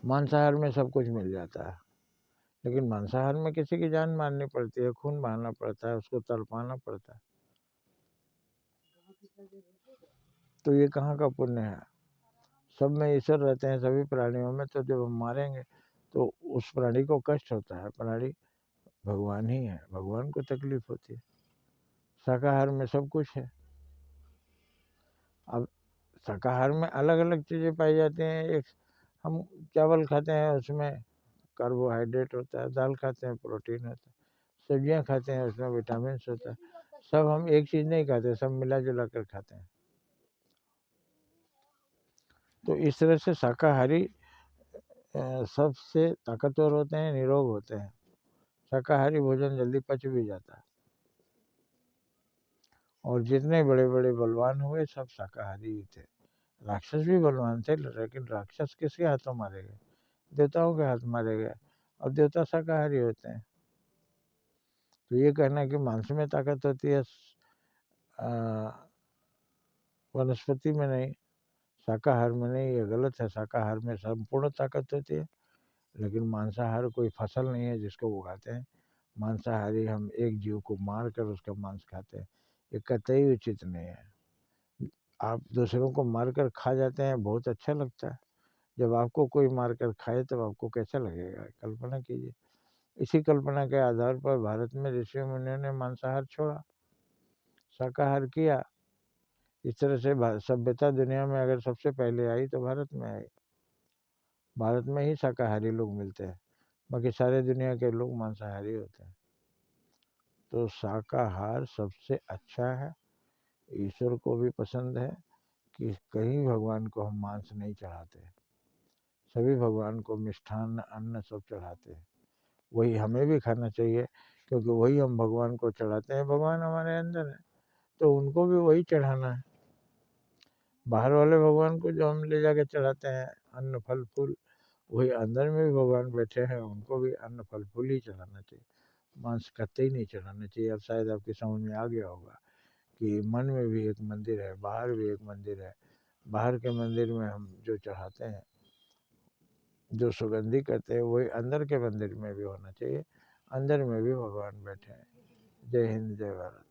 मांसाहार में सब कुछ मिल जाता है, लेकिन मांसाहार में किसी की जान मारनी पड़ती है, खून बहाना पड़ता है, उसको तड़पाना पड़ता है। तो ये कहाँ का पुण्य है? सब में ईश्वर रहते हैं, सभी प्राणियों में। तो जब हम मारेंगे तो उस प्राणी को कष्ट होता है। प्राणी भगवान ही है, भगवान को तकलीफ होती है। शाकाहार में सब कुछ है। अब शाकाहार में अलग अलग चीज़ें पाई जाती हैं। एक हम चावल खाते हैं, उसमें कार्बोहाइड्रेट होता है। दाल खाते हैं, प्रोटीन होता है। सब्जियां खाते हैं, उसमें विटामिन होता है। सब हम एक चीज़ नहीं खाते, सब मिला जुला कर खाते हैं। तो इस तरह से शाकाहारी सबसे ताकतवर होते हैं, निरोग होते हैं। शाकाहारी भोजन जल्दी पच भी जाता है। और जितने बड़े बड़े बलवान हुए सब शाकाहारी ही थे। राक्षस भी बलवान थे, लेकिन राक्षस किसके हाथों मारे गए? देवताओं के हाथ मारे गए। और देवता शाकाहारी होते हैं। तो ये कहना कि मांस में ताकत होती है, वनस्पति में नहीं, शाकाहार में नहीं, ये गलत है। शाकाहार में संपूर्ण ताकत होती है, लेकिन मांसाहार कोई फसल नहीं है जिसको उगाते हैं। मांसाहारी हम एक जीव को मार कर उसका मांस खाते हैं, ये कतई उचित नहीं है। आप दूसरों को मार कर खा जाते हैं, बहुत अच्छा लगता है। जब आपको कोई मार कर खाए तब आपको कैसा लगेगा? कल्पना कीजिए। इसी कल्पना के आधार पर भारत में ऋषि मुनियों ने मांसाहार छोड़ा, शाकाहार किया। इस तरह से सभ्यता दुनिया में अगर सबसे पहले आई तो भारत में आई। भारत में ही शाकाहारी लोग मिलते हैं, बाकी सारे दुनिया के लोग मांसाहारी होते हैं। तो शाकाहार सबसे अच्छा है। ईश्वर को भी पसंद है कि कहीं भगवान को हम मांस नहीं चढ़ाते। सभी भगवान को मिष्ठान्न अन्न सब चढ़ाते हैं। वही हमें भी खाना चाहिए, क्योंकि वही हम भगवान को चढ़ाते हैं। भगवान हमारे अंदर है, तो उनको भी वही चढ़ाना है। बाहर वाले भगवान को जो हम ले जाके चढ़ाते हैं अन्न फल फूल, वही अंदर में भी भगवान बैठे हैं, उनको भी अन्न फल फूल ही चढ़ाना चाहिए। मांस कतई नहीं चढ़ाना चाहिए। अब शायद आपकी समझ में आ गया होगा कि मन में भी एक मंदिर है, बाहर भी एक मंदिर है। बाहर के मंदिर में हम जो चढ़ाते हैं, जो सुगंधी करते हैं, वही अंदर के मंदिर में भी होना चाहिए। अंदर में भी भगवान बैठे हैं। जय हिंद, जय भारत।